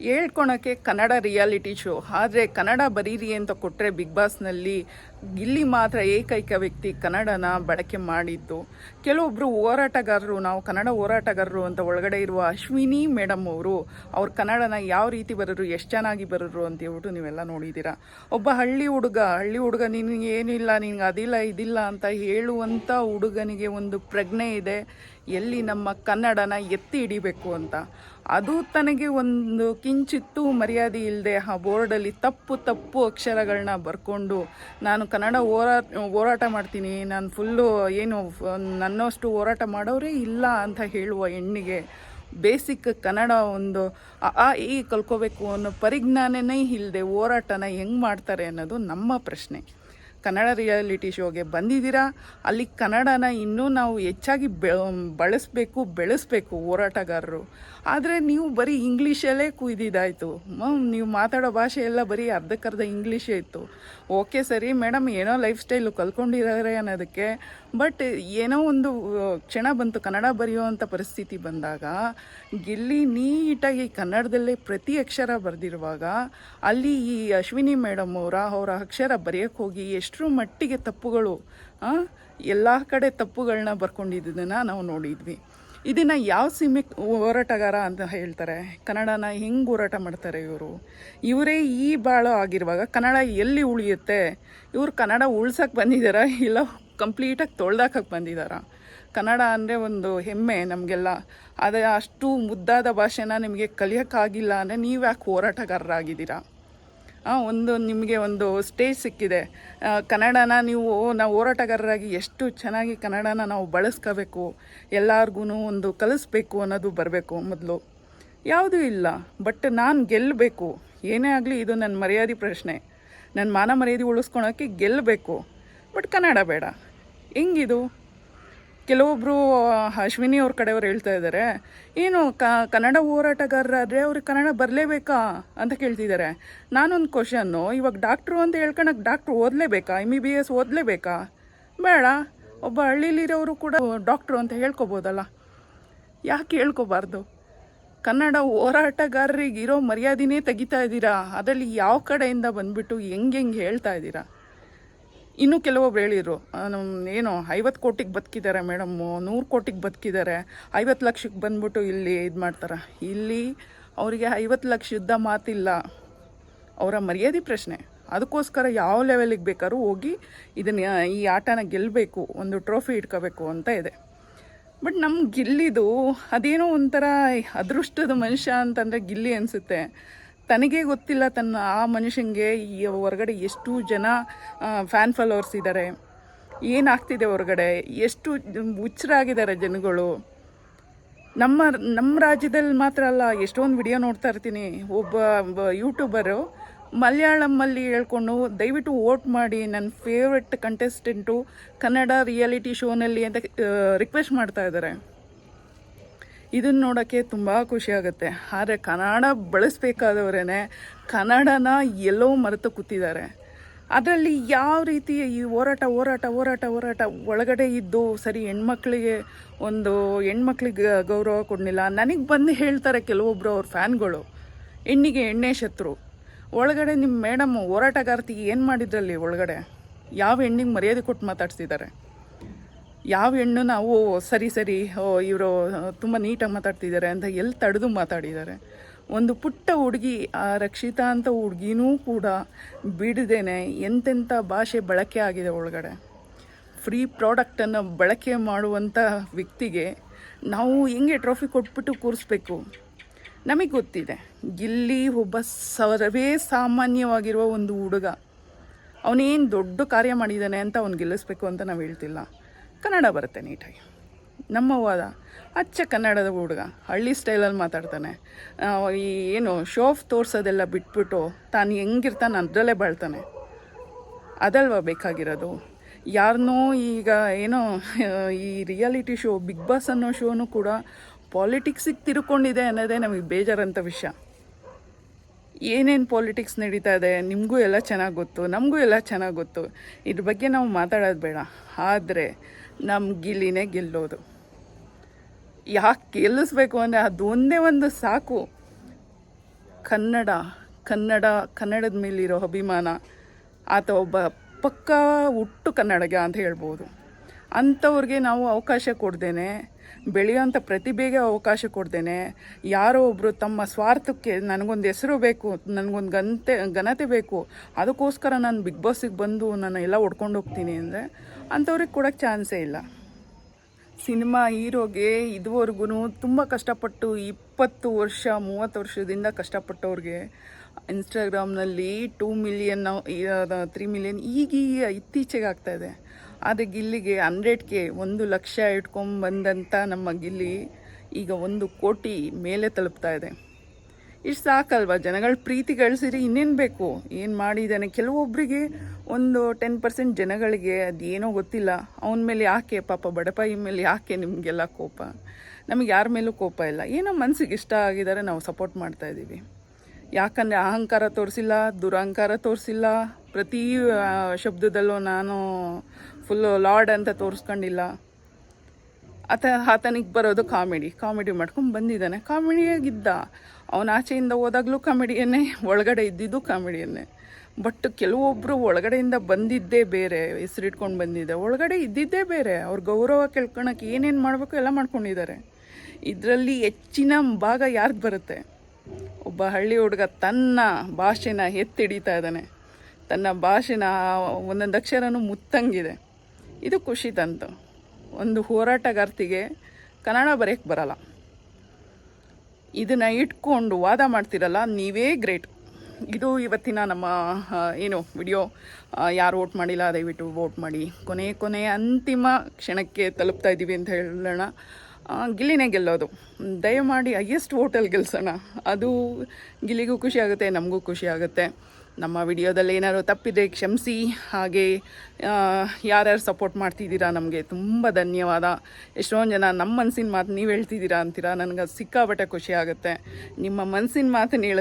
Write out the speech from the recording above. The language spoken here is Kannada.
ಹೇಳ್ಕೊಳಕ್ಕೆ ಕನ್ನಡ ರಿಯಾಲಿಟಿ ಶೋ, ಆದರೆ ಕನ್ನಡ ಬರೀರಿ ಅಂತ ಕೊಟ್ಟರೆ ಬಿಗ್ ಬಾಸ್ನಲ್ಲಿ ಗಿಲ್ಲಿ ಮಾತ್ರ ಏಕೈಕ ವ್ಯಕ್ತಿ ಕನ್ನಡನ ಬಳಕೆ ಮಾಡಿದ್ದು. ಕೆಲವೊಬ್ಬರು ಹೋರಾಟಗಾರರು, ನಾವು ಕನ್ನಡ ಹೋರಾಟಗಾರರು ಅಂತ ಒಳಗಡೆ ಇರುವ ಅಶ್ವಿನಿ ಮೇಡಮ್ ಅವರು ಅವ್ರ ಕನ್ನಡನ ಯಾವ ರೀತಿ ಬರೋರು, ಎಷ್ಟು ಚೆನ್ನಾಗಿ ಬರೋರು ಅಂತ ಹೇಳ್ಬಿಟ್ಟು ನೀವೆಲ್ಲ ನೋಡಿದ್ದೀರಾ. ಒಬ್ಬ ಹಳ್ಳಿ ಹುಡುಗ ನಿನಗೆ ಏನಿಲ್ಲ, ನಿನಗೆ ಅದಿಲ್ಲ ಇದಿಲ್ಲ ಅಂತ ಹೇಳುವಂಥ ಹುಡುಗನಿಗೆ ಒಂದು ಪ್ರಜ್ಞೆ ಇದೆ, ಎಲ್ಲಿ ನಮ್ಮ ಕನ್ನಡನ ಎತ್ತಿ ಹಿಡಿಬೇಕು ಅಂತ. ಅದು ತನಗೆ ಒಂದು ಕಿಂಚಿತ್ತೂ ಮರ್ಯಾದೆ ಇಲ್ಲದೆ ಆ ಬೋರ್ಡಲ್ಲಿ ತಪ್ಪು ಅಕ್ಷರಗಳನ್ನ ಬರ್ಕೊಂಡು ನಾನು ಕನ್ನಡ ಹೋರಾಟ ಮಾಡ್ತೀನಿ, ನಾನು ಫುಲ್ಲು ಏನು ನನ್ನಷ್ಟು ಹೋರಾಟ ಮಾಡೋರೇ ಇಲ್ಲ ಅಂತ ಹೇಳುವ ಹೆಣ್ಣಿಗೆ ಬೇಸಿಕ್ ಕನ್ನಡ ಒಂದು ಈ ಕಲ್ಕೋಬೇಕು ಅನ್ನೋ ಪರಿಜ್ಞಾನನೇ ಇಲ್ಲದೆ ಹೋರಾಟನ ಹೆಂಗೆ ಮಾಡ್ತಾರೆ ಅನ್ನೋದು ನಮ್ಮ ಪ್ರಶ್ನೆ. ಕನ್ನಡ ರಿಯಾಲಿಟಿ ಶೋಗೆ ಬಂದಿದ್ದೀರಾ, ಅಲ್ಲಿ ಕನ್ನಡನ ಇನ್ನೂ ನಾವು ಹೆಚ್ಚಾಗಿ ಬೆಳೆಸಬೇಕು ಹೋರಾಟಗಾರರು. ಆದರೆ ನೀವು ಬರೀ ಇಂಗ್ಲೀಷಲ್ಲೇ ಕುಯ್ದಿದ್ದಾಯಿತು. ನೀವು ಮಾತಾಡೋ ಭಾಷೆ ಎಲ್ಲ ಬರೀ ಅರ್ಧಕ್ಕರ್ಧ ಇಂಗ್ಲೀಷೇ ಇತ್ತು. ಓಕೆ ಸರಿ ಮೇಡಮ್, ಏನೋ ಲೈಫ್ ಸ್ಟೈಲು ಕಲ್ತ್ಕೊಂಡಿದ್ದಾರೆ ಅನ್ನೋದಕ್ಕೆ, ಬಟ್ ಏನೋ ಒಂದು ಕ್ಷಣ ಬಂತು ಕನ್ನಡ ಬರೆಯುವಂಥ ಪರಿಸ್ಥಿತಿ ಬಂದಾಗ ಗಿಲ್ಲಿ ನೀಟಾಗಿ ಕನ್ನಡದಲ್ಲೇ ಪ್ರತಿ ಅಕ್ಷರ ಬರೆದಿರುವಾಗ ಅಲ್ಲಿ ಈ ಅಶ್ವಿನಿ ಮೇಡಮ್ ಅವರ ಅಕ್ಷರ ಬರೆಯೋಕ್ಕೆ ಹೋಗಿ ಎಷ್ಟರ ಮಟ್ಟಿಗೆ ತಪ್ಪುಗಳು, ಎಲ್ಲ ಕಡೆ ತಪ್ಪುಗಳನ್ನ ಬರ್ಕೊಂಡಿದ್ದನ್ನು ನಾವು ನೋಡಿದ್ವಿ. ಇದನ್ನು ಯಾವ ಹೋರಾಟಗಾರ ಅಂತ ಹೇಳ್ತಾರೆ? ಕನ್ನಡನ ಹೆಂಗೆ ಹೋರಾಟ ಮಾಡ್ತಾರೆ ಇವರು? ಇವರೇ ಈ ಬಾಳು ಆಗಿರುವಾಗ ಕನ್ನಡ ಎಲ್ಲಿ ಉಳಿಯುತ್ತೆ? ಇವರು ಕನ್ನಡ ಉಳ್ಸೋಕ್ಕೆ ಬಂದಿದ್ದಾರಾ ಇಲ್ಲ ಕಂಪ್ಲೀಟಾಗಿ ತೊಳ್ದಾಕಕ್ಕೆ ಬಂದಿದ್ದಾರಾ? ಕನ್ನಡ ಅಂದರೆ ಒಂದು ಹೆಮ್ಮೆ ನಮಗೆಲ್ಲ, ಅದೇ ಅಷ್ಟು ಮುದ್ದಾದ ಭಾಷೆನ ನಿಮಗೆ ಕಲಿಯೋಕ್ಕಾಗಿಲ್ಲ ಅಂದರೆ ನೀವು ಯಾಕೆ ಹೋರಾಟಗಾರರಾಗಿದ್ದೀರಾ? ನಿಮಗೆ ಒಂದು ಸ್ಟೇಜ್ ಸಿಕ್ಕಿದೆ, ಕನ್ನಡನ ನಾವು ಹೋರಾಟಗಾರರಾಗಿ ಎಷ್ಟು ಚೆನ್ನಾಗಿ ಕನ್ನಡನ ನಾವು ಬಳಸ್ಕೋಬೇಕು, ಎಲ್ಲರಿಗೂ ಒಂದು ಕಲಿಸ್ಬೇಕು ಅನ್ನೋದು ಬರಬೇಕು ಮೊದಲು. ಯಾವುದೂ ಇಲ್ಲ. ಬಟ್ ನಾನು ಗೆಲ್ಲಬೇಕು, ಏನೇ ಆಗಲಿ ಇದು ನನ್ನ ಮರ್ಯಾದೆ ಪ್ರಶ್ನೆ, ನನ್ನ ಮಾನ ಮರ್ಯಾದೆ ಉಳಿಸ್ಕೊಳೋಕ್ಕೆ ಗೆಲ್ಲಬೇಕು. ಬಟ್ ಕನ್ನಡ ಬೇಡ. ಹೆಂಗಿದು? ಕೆಲವೊಬ್ಬರು ಅಶ್ವಿನಿ ಅವ್ರ ಕಡೆಯವ್ರು ಹೇಳ್ತಾ ಇದ್ದಾರೆ, ಏನು ಕನ್ನಡ ಹೋರಾಟಗಾರರಾದರೆ ಅವ್ರಿಗೆ ಕನ್ನಡ ಬರಲೇಬೇಕಾ ಅಂತ ಕೇಳ್ತಿದ್ದಾರೆ. ನಾನೊಂದು ಕ್ವಶನ್ನು, ಇವಾಗ ಡಾಕ್ಟ್ರು ಅಂತ ಹೇಳ್ಕೊಳಕ್ಕೆ ಡಾಕ್ಟ್ರು ಓದಲೇಬೇಕಾ? MBBS ಓದಲೇಬೇಕಾ? ಬೇಡ. ಒಬ್ಬ ಹಳ್ಳಿಲಿರೋರು ಕೂಡ ಡಾಕ್ಟ್ರು ಅಂತ ಹೇಳ್ಕೊಬೋದಲ್ಲ, ಯಾಕೆ ಹೇಳ್ಕೊಬಾರ್ದು? ಕನ್ನಡ ಹೋರಾಟಗಾರರಿಗೆ ಇರೋ ಮರ್ಯಾದೆನೇ ತೆಗಿತಾ ಇದ್ದೀರಾ. ಅದರಲ್ಲಿ ಯಾವ ಕಡೆಯಿಂದ ಬಂದುಬಿಟ್ಟು ಹೆಂಗೆ ಹೇಳ್ತಾ ಇದ್ದೀರಾ? ಇನ್ನೂ ಕೆಲವೊಬ್ರು ಹೇಳಿದರು, ಏನು 50 ಕೋಟಿಗೆ ಬದುಕಿದ್ದಾರೆ ಮೇಡಮ್ಮು, 100 ಕೋಟಿಗೆ ಬದುಕಿದ್ದಾರೆ, 50 ಲಕ್ಷಕ್ಕೆ ಬಂದ್ಬಿಟ್ಟು ಇಲ್ಲಿ ಇದು ಮಾಡ್ತಾರೆ. ಇಲ್ಲಿ ಅವರಿಗೆ 50 ಲಕ್ಷದ ಮಾತಿಲ್ಲ, ಅವರ ಮರ್ಯಾದೆ ಪ್ರಶ್ನೆ. ಅದಕ್ಕೋಸ್ಕರ ಯಾವ ಲೆವೆಲಿಗೆ ಬೇಕಾದ್ರೂ ಹೋಗಿ ಈ ಆಟನ ಗೆಲ್ಲಬೇಕು, ಒಂದು ಟ್ರೋಫಿ ಇಟ್ಕೋಬೇಕು ಅಂತ ಇದೆ. ಬಟ್ ನಮ್ಗೆ ಗಿಲ್ಲಿದು ಅದೇನೋ ಒಂಥರ ಅದೃಷ್ಟದ ಮನುಷ್ಯ ಅಂತಂದರೆ ಗಿಲ್ಲಿ ಅನಿಸುತ್ತೆ. ತನಗೇ ಗೊತ್ತಿಲ್ಲ ಆ ಮನುಷ್ಯನಿಗೆ ಈ ಹೊರಗಡೆ ಎಷ್ಟು ಜನ ಫ್ಯಾನ್ ಫಾಲೋವರ್ಸ್ ಇದ್ದಾರೆ, ಏನಾಗ್ತಿದೆ ಹೊರಗಡೆ, ಎಷ್ಟು ಹುಚ್ಚರಾಗಿದ್ದಾರೆ ಜನಗಳು. ನಮ್ಮ ರಾಜ್ಯದಲ್ಲಿ ಮಾತ್ರ ಅಲ್ಲ, ಎಷ್ಟೊಂದು ವಿಡಿಯೋ ನೋಡ್ತಾ ಇರ್ತೀನಿ. ಒಬ್ಬ ಯೂಟ್ಯೂಬರು ಮಲಯಾಳಮಲ್ಲಿ ಹೇಳ್ಕೊಂಡು ದಯವಿಟ್ಟು ವೋಟ್ ಮಾಡಿ, ನನ್ನ ಫೇವ್ರೆಟ್ ಕಂಟೆಸ್ಟೆಂಟು ಕನ್ನಡ ರಿಯಾಲಿಟಿ ಶೋನಲ್ಲಿ ಅಂತ ರಿಕ್ವೆಸ್ಟ್ ಮಾಡ್ತಾ ಇದ್ದಾರೆ. ಇದನ್ನು ನೋಡೋಕ್ಕೆ ತುಂಬ ಖುಷಿಯಾಗುತ್ತೆ. ಆದರೆ ಕನ್ನಡ ಬಳಸಬೇಕಾದವರೇ ಕನ್ನಡನ ಎಲ್ಲೋ ಮರೆತು ಕೂತಿದ್ದಾರೆ. ಅದರಲ್ಲಿ ಯಾವ ರೀತಿ ಈ ಹೋರಾಟ ಒಳಗಡೆ ಇದ್ದು ಸರಿ ಹೆಣ್ಮಕ್ಳಿಗೆ ಗೌರವ ಕೊಡಲಿಲ್ಲ. ನನಗೆ ಬಂದು ಹೇಳ್ತಾರೆ ಕೆಲವೊಬ್ಬರು ಅವ್ರ ಫ್ಯಾನ್ಗಳು, ಹೆಣ್ಣಿಗೆ ಎಣ್ಣೆ ಶತ್ರು. ಒಳಗಡೆ ನಿಮ್ಮ ಮೇಡಮ್ ಹೋರಾಟಗಾರ್ತಿಗೆ ಏನು ಮಾಡಿದ್ರಲ್ಲಿ? ಒಳಗಡೆ ಯಾವ ಹೆಣ್ಣಿಗೆ ಮರ್ಯಾದೆ ಕೊಟ್ಟು ಮಾತಾಡ್ಸಿದ್ದಾರೆ? ಯಾವ ಹೆಣ್ಣು ನಾವು ಸರಿ ಇವರು ತುಂಬ ನೀಟಾಗಿ ಮಾತಾಡ್ತಿದ್ದಾರೆ ಅಂತ ಎಲ್ಲಿ ತಡೆದು ಮಾತಾಡಿದ್ದಾರೆ? ಒಂದು ಪುಟ್ಟ ಹುಡುಗಿ, ಆ ರಕ್ಷಿತಾ ಅಂತ ಹುಡುಗಿನೂ ಕೂಡ ಬಿಡದೇನೆ ಎಂತೆಂಥ ಭಾಷೆ ಬಳಕೆ ಆಗಿದೆ ಒಳಗಡೆ. ಫ್ರೀ ಪ್ರಾಡಕ್ಟನ್ನು ಬಳಕೆ ಮಾಡುವಂಥ ವ್ಯಕ್ತಿಗೆ ನಾವು ಹೆಂಗೆ ಟ್ರೋಫಿ ಕೊಟ್ಬಿಟ್ಟು ಕೂರಿಸ್ಬೇಕು? ನಮಗೆ ಗೊತ್ತಿದೆ, ಗಿಲ್ಲಿ ಒಬ್ಬ ಸರ್ವೇ ಸಾಮಾನ್ಯವಾಗಿರುವ ಒಂದು ಹುಡುಗ. ಅವನೇನು ದೊಡ್ಡ ಕಾರ್ಯ ಮಾಡಿದ್ದಾನೆ ಅಂತ ಅವ್ನು ಗೆಲ್ಲಿಸ್ಬೇಕು ಅಂತ ನಾವು ಹೇಳ್ತಿಲ್ಲ. ಕನ್ನಡ ಬರುತ್ತೆ ನೀಟಾಗಿ. ನಮ್ಮ ವಾದ ಅಚ್ಚ ಕನ್ನಡದ ಹುಡುಗ, ಹಳ್ಳಿ ಸ್ಟೈಲಲ್ಲಿ ಮಾತಾಡ್ತಾನೆ. ಏನು ಶೋ ಆಫ್ ತೋರಿಸೋದೆಲ್ಲ ಬಿಟ್ಬಿಟ್ಟು ತಾನು ಹೆಂಗಿರ್ತಾನೆ ಅದರಲ್ಲೇ ಬಾಳ್ತಾನೆ. ಅದಲ್ವ ಬೇಕಾಗಿರೋದು? ಯಾರನ್ನೋ ಈಗ ಏನೋ ಈ ರಿಯಾಲಿಟಿ ಶೋ ಬಿಗ್ ಬಾಸ್ ಅನ್ನೋ ಶೋನು ಕೂಡ ಪಾಲಿಟಿಕ್ಸಿಗೆ ತಿರ್ಕೊಂಡಿದೆ ಅನ್ನೋದೇ ನಮಗೆ ಬೇಜಾರಂಥ ವಿಷಯ. ಏನೇನು ಪಾಲಿಟಿಕ್ಸ್ ನಡೀತಾ ಇದೆ ನಿಮಗೂ ಎಲ್ಲ ಚೆನ್ನಾಗಿ ಗೊತ್ತು, ನಮಗೂ ಎಲ್ಲ ಚೆನ್ನಾಗಿ ಗೊತ್ತು. ಇದ್ರ ಬಗ್ಗೆ ನಾವು ಮಾತಾಡೋದು ಬೇಡ. ಆದರೆ ನಮ್ಮ ಗಿಲ್ಲಿನೇ ಗೆಲ್ಲೋದು. ಯಾಕೆ ಗೆಲ್ಲಿಸ್ಬೇಕು ಅಂದರೆ ಅದು ಒಂದೇ ಒಂದು ಸಾಕು. ಕನ್ನಡದ ಮೇಲಿರೋ ಅಭಿಮಾನ, ಆತ ಒಬ್ಬ ಪಕ್ಕಾ ಹುಟ್ಟು ಕನ್ನಡಿಗ ಅಂತ ಹೇಳ್ಬೋದು. ಅಂಥವ್ರಿಗೆ ನಾವು ಅವಕಾಶ ಕೊಡ್ದೇನೆ, ಬೆಳೆಯೋಂಥ ಪ್ರತಿಭೆಗೆ ಅವಕಾಶ ಕೊಡ್ದೇನೆ, ಯಾರೋ ಒಬ್ಬರು ತಮ್ಮ ಸ್ವಾರ್ಥಕ್ಕೆ ನನಗೊಂದು ಹೆಸರು ಬೇಕು, ನನಗೊಂದು ಘನತೆ ಬೇಕು, ಅದಕ್ಕೋಸ್ಕರ ನಾನು ಬಿಗ್ ಬಾಸಿಗೆ ಬಂದು ನಾನು ಎಲ್ಲ ಹೊಡ್ಕೊಂಡು ಹೋಗ್ತೀನಿ ಅಂದರೆ ಅಂಥವ್ರಿಗೆ ಕೊಡೋಕ್ಕೆ ಚಾನ್ಸೇ ಇಲ್ಲ. ಸಿನಿಮಾ ಹೀರೋಗೆ ಇದುವರೆಗೂ ತುಂಬ ಕಷ್ಟಪಟ್ಟು 20 ವರ್ಷ 30 ವರ್ಷದಿಂದ ಕಷ್ಟಪಟ್ಟವ್ರಿಗೆ ಇನ್ಸ್ಟಾಗ್ರಾಮ್ನಲ್ಲಿ 2 ಮಿಲಿಯನ್ 3 ಮಿಲಿಯನ್ ಈಗ ಇತ್ತೀಚೆಗೆ ಆಗ್ತಾಯಿದೆ. ಆದರೆ ಗಿಲ್ಲಿಗೆ 100K 1 ಲಕ್ಷ ಇಟ್ಕೊಂಡ್ಬಂದಂಥ ನಮ್ಮ ಗಿಲ್ಲಿ ಈಗ 1 ಕೋಟಿ ಮೇಲೆ ತಲುಪ್ತಾ ಇದೆ. ಇಷ್ಟು ಸಾಕಲ್ವ? ಜನಗಳ ಪ್ರೀತಿ ಗಳಿಸಿರಿ ಇನ್ನೇನು ಬೇಕು? ಏನು ಮಾಡಿದ್ದಾನೆ? ಕೆಲವೊಬ್ಬರಿಗೆ ಒಂದು 10% ಜನಗಳಿಗೆ ಅದೇನೋ ಗೊತ್ತಿಲ್ಲ, ಅವನ ಮೇಲೆ ಯಾಕೆ ಪಾಪ ಬಡಪಾಯಿ ಮೇಲೆ ಯಾಕೆ ನಿಮಗೆಲ್ಲ ಕೋಪ? ನಮಗೆ ಯಾರ ಮೇಲೂ ಕೋಪ ಇಲ್ಲ, ಏನೋ ಮನಸ್ಸಿಗೆ ಇಷ್ಟ ಆಗಿದ್ದಾರೆ ನಾವು ಸಪೋರ್ಟ್ ಮಾಡ್ತಾಯಿದ್ದೀವಿ. ಯಾಕಂದರೆ ಅಹಂಕಾರ ತೋರಿಸಿಲ್ಲ, ದುರಹಂಕಾರ ತೋರಿಸಿಲ್ಲ, ಪ್ರತಿ ಶಬ್ದದಲ್ಲೂ ನಾನು ಫುಲ್ಲು ಲಾರ್ಡ್ ಅಂತ ತೋರಿಸ್ಕೊಂಡಿಲ್ಲ. ಆತನಿಗೆ ಬರೋದು ಕಾಮಿಡಿ ಮಾಡ್ಕೊಂಡು ಬಂದಿದ್ದಾನೆ, ಕಾಮಿಡಿಯಾಗಿದ್ದ. ಅವನ ಆಚೆಯಿಂದ ಹೋದಾಗಲೂ ಕಾಮಿಡಿಯನ್ನೇ, ಒಳಗಡೆ ಇದ್ದಿದ್ದು ಕಾಮಿಡಿಯನ್ನೇ. ಬಟ್ ಕೆಲವೊಬ್ಬರು ಒಳಗಡೆಯಿಂದ ಬಂದಿದ್ದೇ ಬೇರೆ, ಹೆಸರಿಟ್ಕೊಂಡು ಬಂದಿದ್ದೆ, ಒಳಗಡೆ ಇದ್ದಿದ್ದೇ ಬೇರೆ. ಅವ್ರ ಗೌರವ ಕೇಳ್ಕೊಳಕ್ಕೆ ಏನೇನು ಮಾಡಬೇಕು ಎಲ್ಲ ಮಾಡ್ಕೊಂಡಿದ್ದಾರೆ. ಇದರಲ್ಲಿ ಹೆಚ್ಚಿನ ಭಾಗ ಯಾರಿಗೆ ಬರುತ್ತೆ? ಒಬ್ಬ ಹಳ್ಳಿ ಹುಡುಗ ತನ್ನ ಭಾಷೆನ ಎತ್ತಿಡಿತಾ ಇದ್ದಾನೆ, ತನ್ನ ಭಾಷೆನ ಒಂದೊಂದು ಅಕ್ಷರನೂ ಮುತ್ತಂಗಿದೆ. ಇದು ಖುಷಿ ತಂತು. ಒಂದು ಹೋರಾಟಗಾರ್ತಿಗೆ ಕನ್ನಡ ಬರೆಯೋಕ್ಕೆ ಬರಲ್ಲ, ಇದನ್ನು ಇಟ್ಕೊಂಡು ವಾದ ಮಾಡ್ತಿರಲ್ಲ, ನೀವೇ ಗ್ರೇಟ್. ಇದು ಇವತ್ತಿನ ನಮ್ಮ ವಿಡಿಯೋ. ಯಾರು ವೋಟ್ ಮಾಡಿಲ್ಲ ದಯವಿಟ್ಟು ವೋಟ್ ಮಾಡಿ. ಕೊನೆ ಅಂತಿಮ ಕ್ಷಣಕ್ಕೆ ತಲುಪ್ತಾ ಇದ್ದೀವಿ ಅಂತ ಹೇಳೋಣ. ಗಿಲ್ಲಿನೇ ಗೆಲ್ಲೋದು, ದಯಮಾಡಿ ಹೈಯೆಸ್ಟ್ ವೋಟಲ್ಲಿ ಗೆಲ್ಸೋಣ. ಅದು ಗಿಲ್ಲಿಗೂ ಖುಷಿ ಆಗುತ್ತೆ, ನಮಗೂ ಖುಷಿ ಆಗುತ್ತೆ. ನಮ್ಮ ವಿಡಿಯೋದಲ್ಲಿ ಏನಾದ್ರು ತಪ್ಪಿದೆ ಕ್ಷಮಿಸಿ. ಹಾಗೆ ಯಾರ್ಯಾರು ಸಪೋರ್ಟ್ ಮಾಡ್ತಿದ್ದೀರಾ ನಮಗೆ ತುಂಬ ಧನ್ಯವಾದ. ಎಷ್ಟೊಂದು ಜನ ನಮ್ಮ ಮನಸ್ಸಿನ ಮಾತು ನೀವು ಹೇಳ್ತಿದ್ದೀರಾ ಅಂತೀರಾ, ನನಗೆ ಸಿಕ್ಕಾಪಟ್ಟೆ ಖುಷಿ ಆಗುತ್ತೆ. ನಿಮ್ಮ ಮನಸ್ಸಿನ ಮಾತನ್ನು